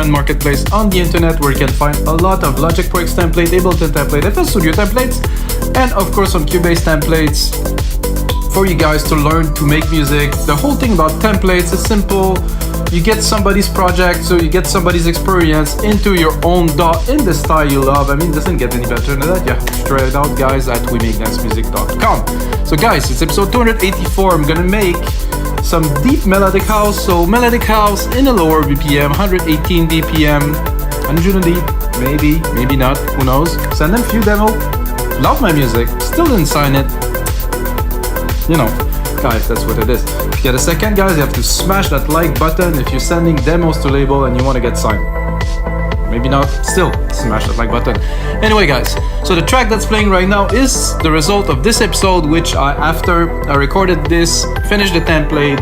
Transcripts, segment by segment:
$1 marketplace on the internet where you can find a lot of Logic Pro X template, Ableton template, FL Studio templates, and of course some Cubase templates for you guys to learn to make music. The whole thing about templates is simple. You get somebody's project, so you get somebody's experience into your own DAW in the style you love. I mean, it doesn't get any better than that. You have to try it out, guys, at wemakdancemusic.com. So guys, it's episode 284. I'm gonna make some deep melodic house. So melodic house in a lower BPM, 118 BPM, 100 maybe not, who knows. Send them a few demo. Love my music, still didn't sign it. You know, guys, that's what it is. If you get a second, guys, you have to smash that like button if you're sending demos to label and you want to get signed. Maybe not, still smash that like button. Anyway, guys, so the track that's playing right now is the result of this episode, which after I recorded this, finished the template,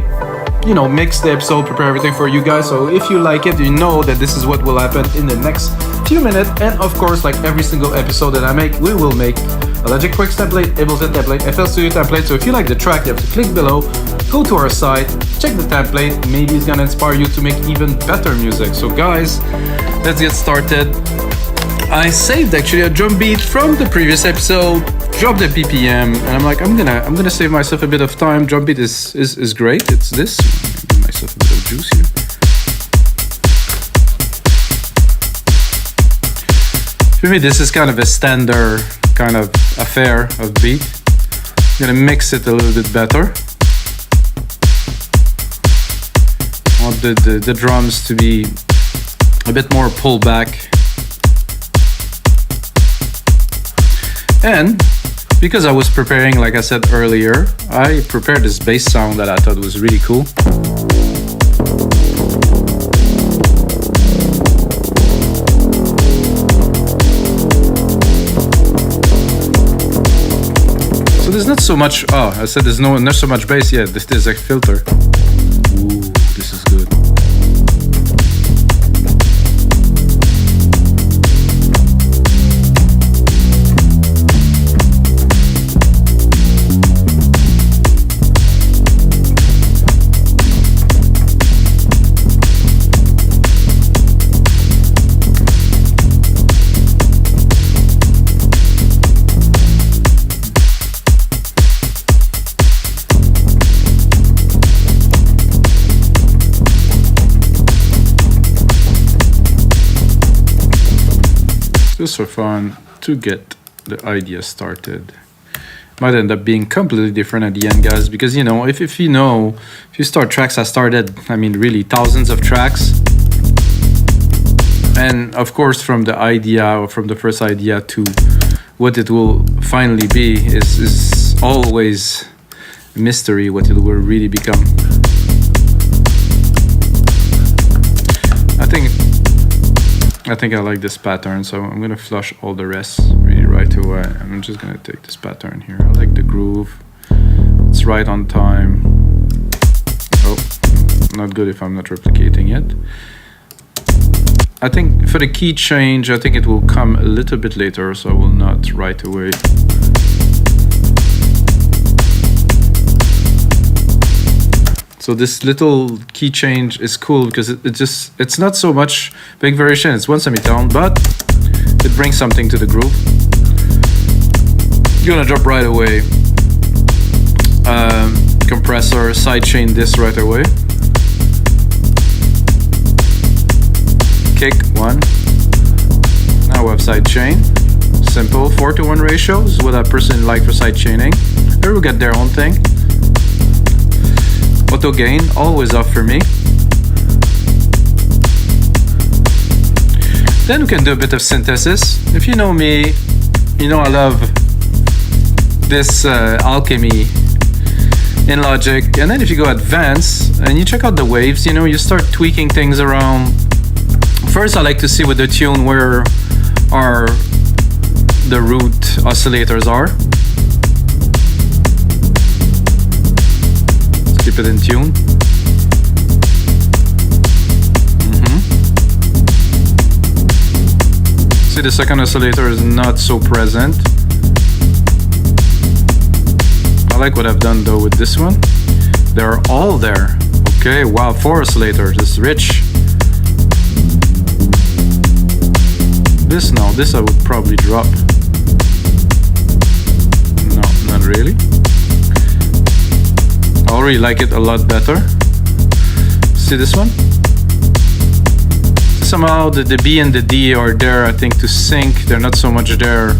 you know, mix the episode, prepare everything for you guys. So if you like it, you know that this is what will happen in the next few minutes. And of course, like every single episode that I make, we will make a Logic Pro X template, Ableton template, FL Studio template. So if you like the track, you have to click below, go to our site, check the template. Maybe it's gonna inspire you to make even better music. So guys, let's get started. I saved actually a drum beat from the previous episode, dropped the BPM, and I'm like, I'm gonna save myself a bit of time. Drum beat is great. It's this. Give myself a bit of juice here. For me, this is kind of a standard kind of affair of beat. I'm gonna mix it a little bit better. I want the drums to be a bit more pulled back. And because I was preparing, like I said earlier, I prepared this bass sound that I thought was really cool. So there's not so much, I said there's not so much bass yet. This is a filter. Ooh, this is good. Just for fun, to get the idea started. Might end up being completely different at the end, guys, because you know, if you start tracks, I started, I mean, really thousands of tracks. And of course, from the idea or from the first idea to what it will finally be is always a mystery what it will really become. I think I like this pattern, so I'm gonna flush all the rest really right away. I'm just gonna take this pattern here. I like the groove. It's right on time. Oh, not good if I'm not replicating it. I think for the key change, I think it will come a little bit later, so I will not right away. So this little key change is cool because it's not so much big variation. It's one semitone, but it brings something to the groove. You're gonna drop right away. Compressor, sidechain this right away. Kick one. Now we have sidechain. Simple 4:1 ratio is what I personally like for sidechaining. Everyone will get their own thing. Auto gain, always off for me. Then we can do a bit of synthesis. If you know me, you know I love this Alchemy in Logic. And then if you go advanced and you check out the waves, you know, you start tweaking things around. First, I like to see with the tune where the root oscillators are. Keep it in tune. See, the second oscillator is not so present. I like what I've done though with this one. They're all there. Okay, wow, 4 oscillators. It's rich. This now, this I would probably drop. No, not really. I already like it a lot better. See this one? Somehow the B and the D are there, I think, to sync. They're not so much there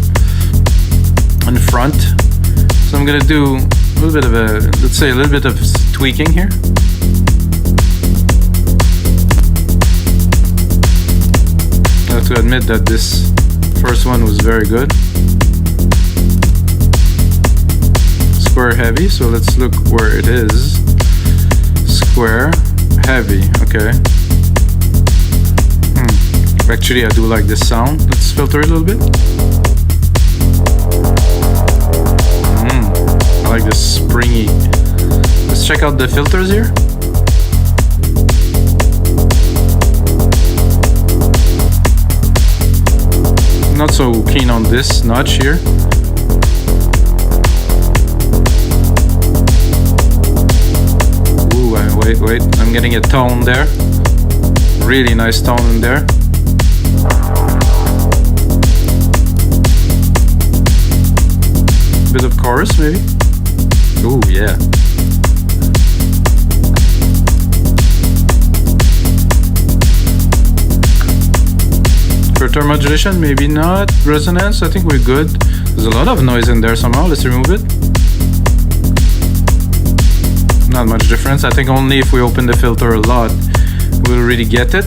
in front. So I'm gonna do a little bit of a, let's say a little bit of tweaking here. I have to admit that this first one was very good. Square heavy, so let's look where it is. Square heavy, okay. Actually, I do like this sound. Let's filter it a little bit. I like this springy. Let's check out the filters here. Not so keen on this notch here. Ooh, wait, I'm getting a tone there. Really nice tone in there. Bit of chorus maybe. Ooh, yeah. Filter modulation, maybe not. Resonance, I think we're good. There's a lot of noise in there somehow. Let's remove it. Not much difference. I think only if we open the filter a lot, we'll really get it.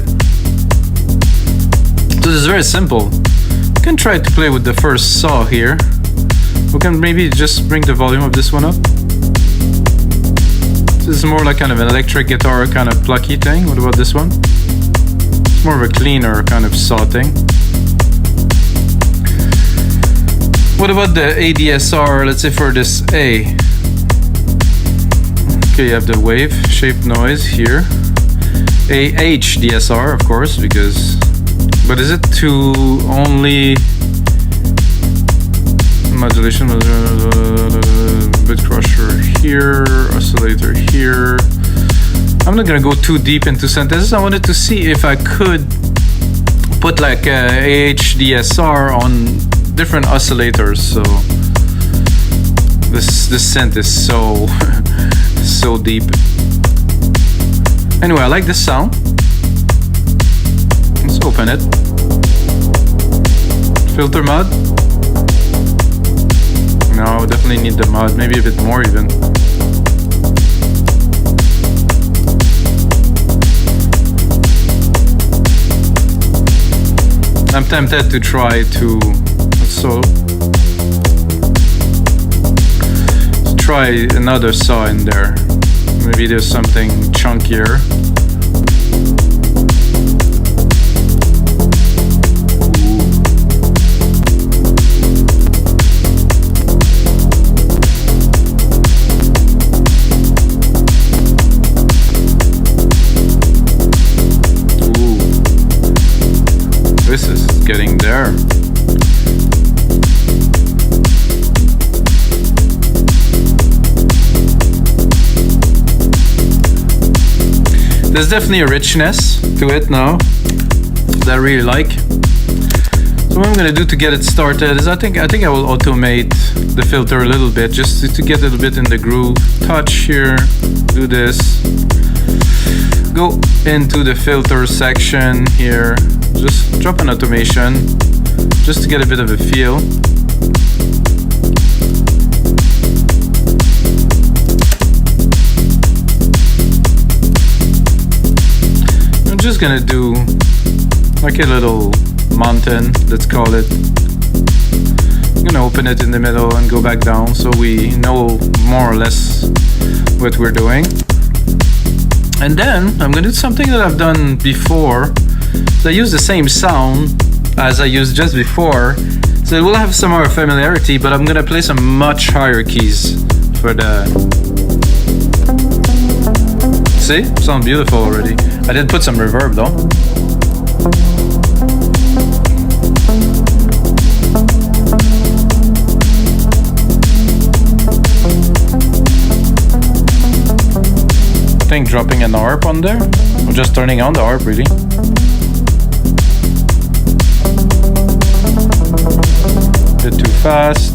So this is very simple. You can try to play with the first saw here. We can maybe just bring the volume of this one up. This is more like kind of an electric guitar kind of plucky thing. What about this one? It's more of a cleaner kind of saw thing. What about the ADSR, let's say for this A? Okay, you have the wave shape noise here. AHDSR, of course, because... But is it to only... Modulation, bit crusher here, oscillator here. I'm not gonna go too deep into synthesis. I wanted to see if I could put like a AHDSR on different oscillators. So this synth is so so deep. Anyway, I like this sound. Let's open it. Filter mod. No, we definitely need the mod, maybe a bit more even. I'm tempted to try to try another saw in there. Maybe there's something chunkier. This is getting there. There's definitely a richness to it now that I really like. So what I'm gonna do to get it started is I think I will automate the filter a little bit just to get a little bit in the groove. Touch here, do this. Go into the filter section here. Just drop an automation just to get a bit of a feel. I'm just gonna do like a little mountain, let's call it. I'm gonna open it in the middle and go back down so we know more or less what we're doing. And then I'm gonna do something that I've done before. So I use the same sound as I used just before, so it will have some more familiarity, but I'm gonna play some much higher keys for the... See? Sounds beautiful already. I did put some reverb though. I think dropping an ARP on there, or just turning on the ARP really. fast.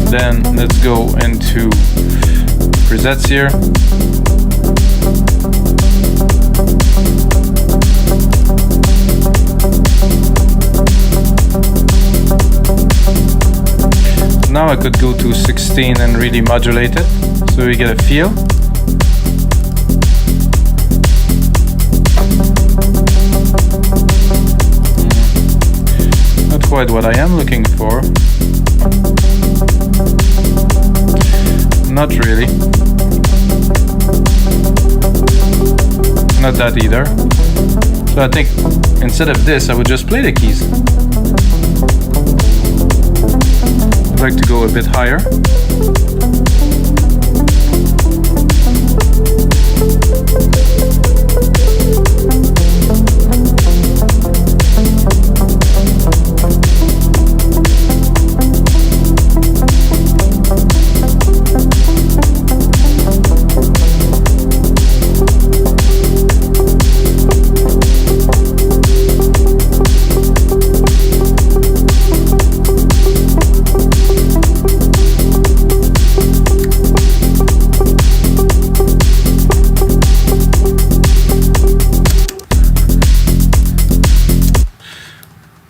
Then let's go into presets here. Now I could go to 16 and really modulate it, so we get a feel. Not quite what I am looking for. Not really. Not that either. So I think instead of this, I would just play the keys. I'd like to go a bit higher.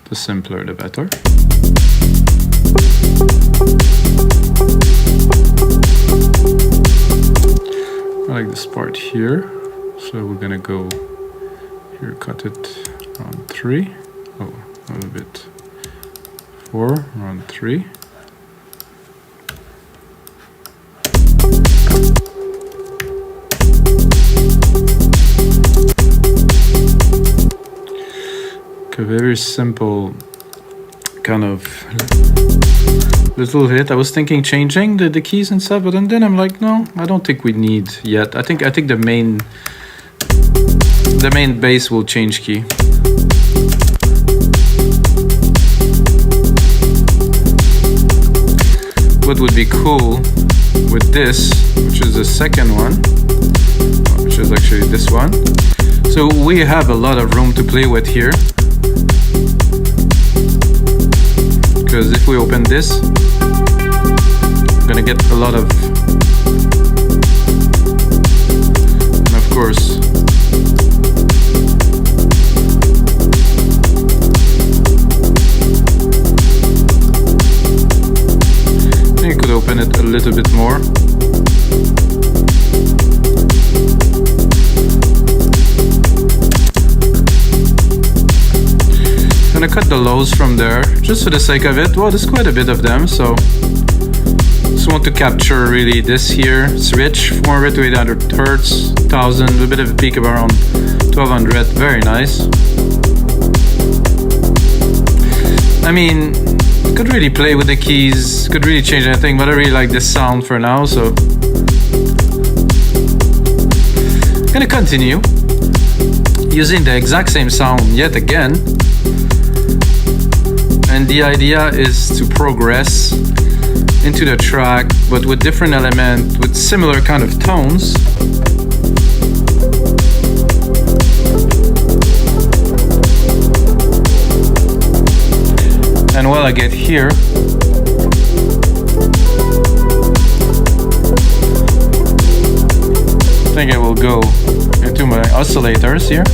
The simpler the better. I like this part here, so we're gonna go here, cut it around 3. Oh, a little bit 4, around 3. A very simple kind of little hit. I was thinking changing the keys and stuff, but then I'm like, no, I don't think we need yet. I think the main bass will change key. What would be cool with this, which is the second one, which is actually this one. So we have a lot of room to play with here. Because if we open this, we're gonna get a lot of, and of course, you could open it a little bit more. I'm gonna cut the lows from there, just for the sake of it. Well, there's quite a bit of them, so just want to capture really this here. It's rich, 400 to 800 hertz, 1000, a bit of a peak of around 1200. Very nice. I mean, could really play with the keys, could really change anything, but I really like this sound for now, so I'm gonna continue using the exact same sound yet again. And the idea is to progress into the track, but with different elements, with similar kind of tones. And while I get here, I think I will go into my oscillators here.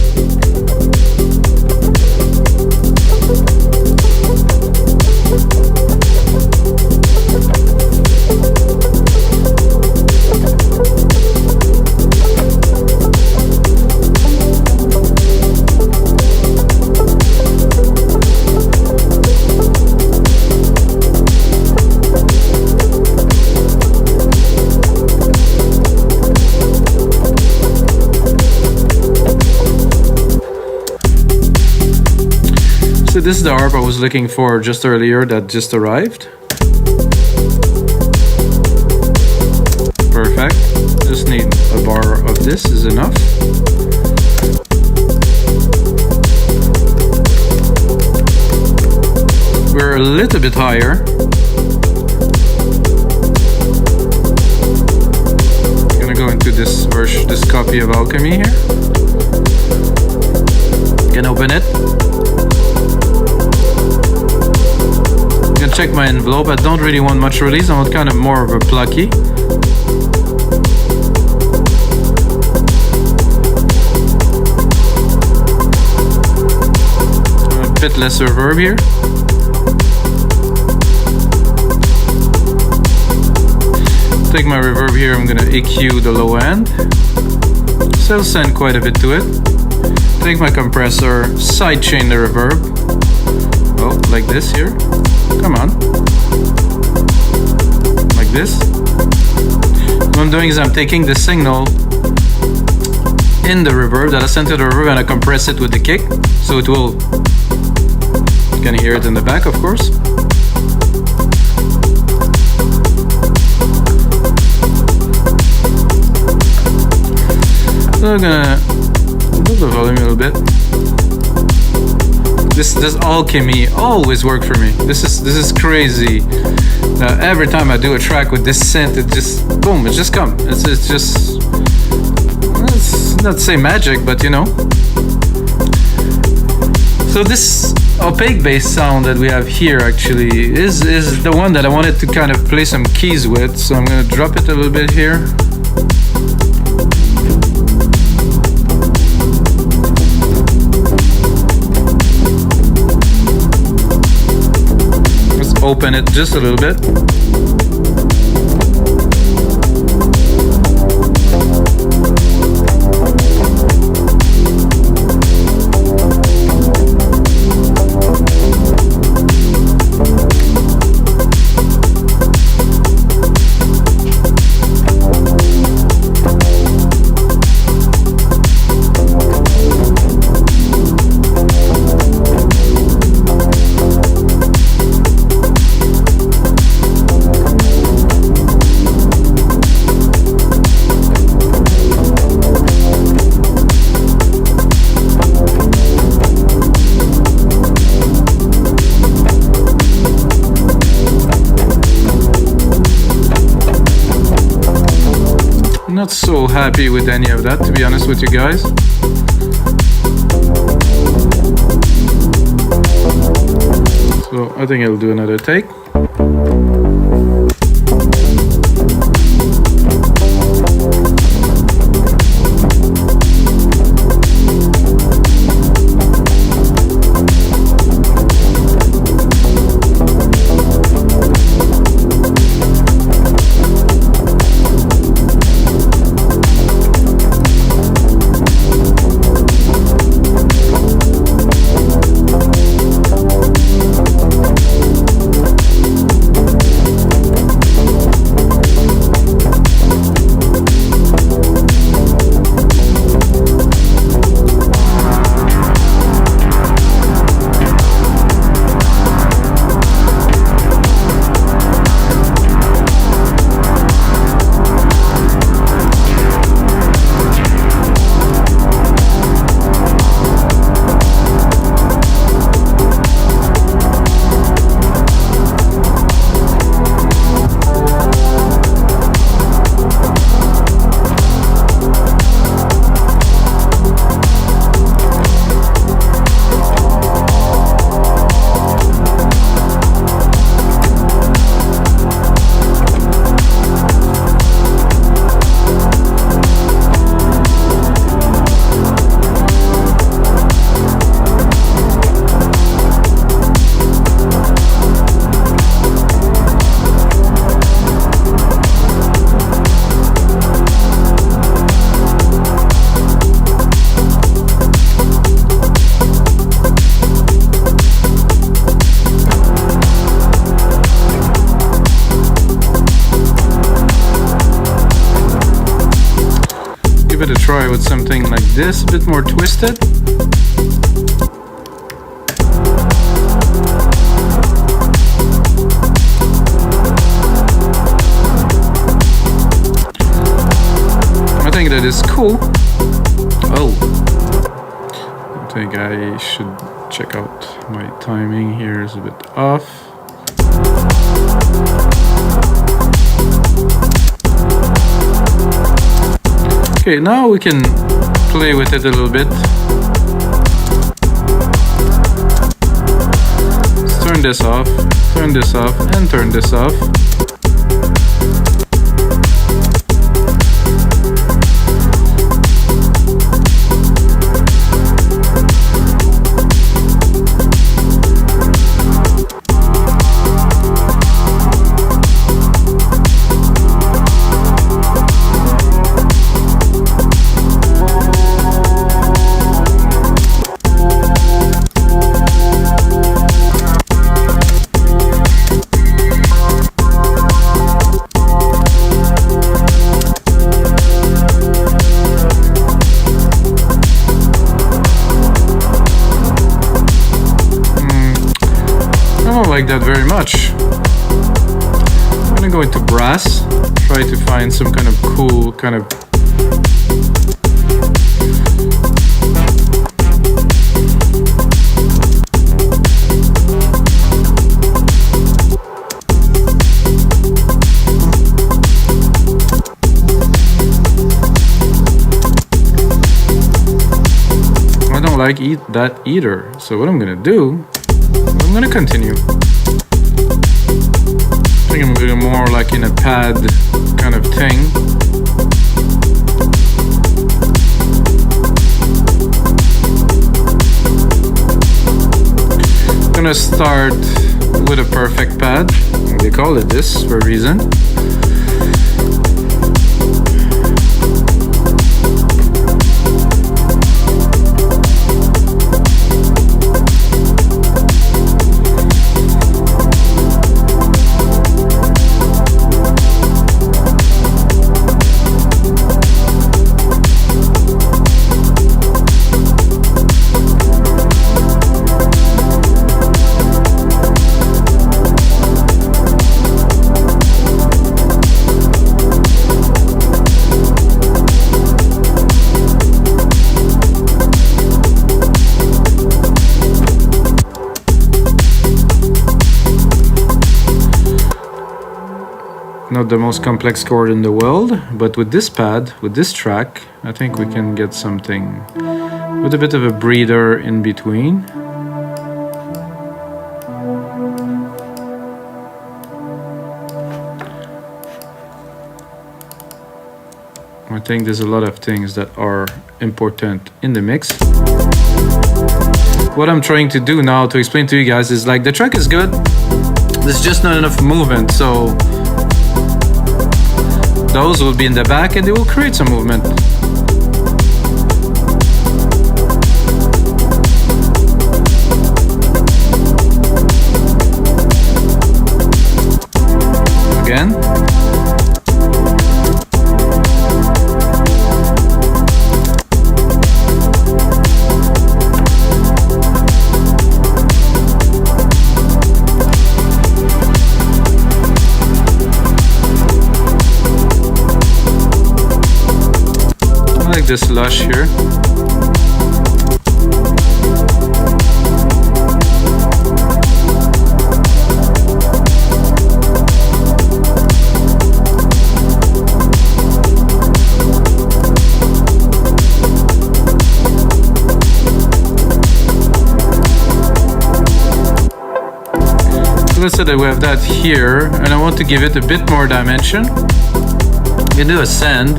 So this is the harp I was looking for just earlier that just arrived. Perfect. Just need a bar of this is enough. We're a little bit higher. I'm gonna go into this version, this copy of Alchemy here. You can open it. can check my envelope. I don't really want much release. I want kind of more of a plucky. A bit less reverb here. Take my reverb here. I'm gonna EQ the low end. So I'll send quite a bit to it. Take my compressor, sidechain the reverb. Oh, like this here. Come on. Like this. What I'm doing is I'm taking the signal in the reverb that I sent to the reverb and I compress it with the kick. So it will, you can hear it in the back, of course. So I'm gonna move the volume a little bit. This Alchemy always worked for me. This is crazy. Every time I do a track with this synth, it just boom, it just comes. It's just, let's not say magic, but you know. So this opaque bass sound that we have here actually is the one that I wanted to kind of play some keys with. So I'm gonna drop it a little bit here. Open it just a little bit. Not so happy with any of that, to be honest with you guys. So I think I'll do another take. Give it a try with something like this, a bit more twisted. I think that is cool. Oh, I think I should check out my timing here is a bit off. Okay, now we can play with it a little bit. Let's turn turn this off, and turn this off. Like that very much. I'm gonna go into brass, try to find some kind of cool kind of I don't like that either. So what I'm gonna do, I'm gonna continue. I think I'm going more like in a pad kind of thing. I'm gonna start with a perfect pad. They call it this for a reason. Not the most complex chord in the world, but with this pad, with this track, I think we can get something with a bit of a breather in between. I think there's a lot of things that are important in the mix. What I'm trying to do now to explain to you guys is like the track is good, there's just not enough movement, so those will be in the back and they will create some movement. Again. This lush here. So let's say that we have that here, and I want to give it a bit more dimension. You can do a send.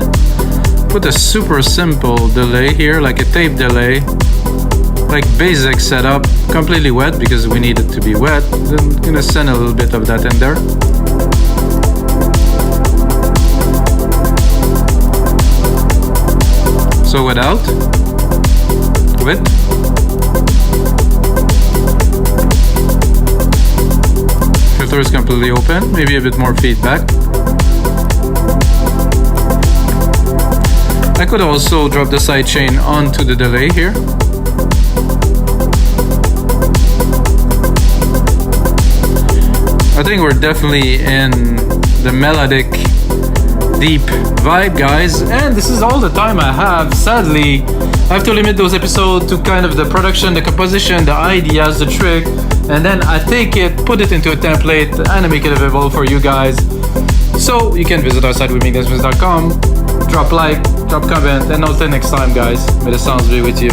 Put a super simple delay here, like a tape delay, like basic setup, completely wet because we need it to be wet. Then I'm gonna send a little bit of that in there. So without, with. Filter is completely open, maybe a bit more feedback. I could also drop the sidechain onto the delay here. I think we're definitely in the melodic, deep vibe, guys. And this is all the time I have. Sadly, I have to limit those episodes to kind of the production, the composition, the ideas, the trick. And then I take it, put it into a template, and I make it available for you guys. So you can visit our site with MakeDanceMusic.com. Drop like, drop comment, and until next time, guys, may the sounds be with you.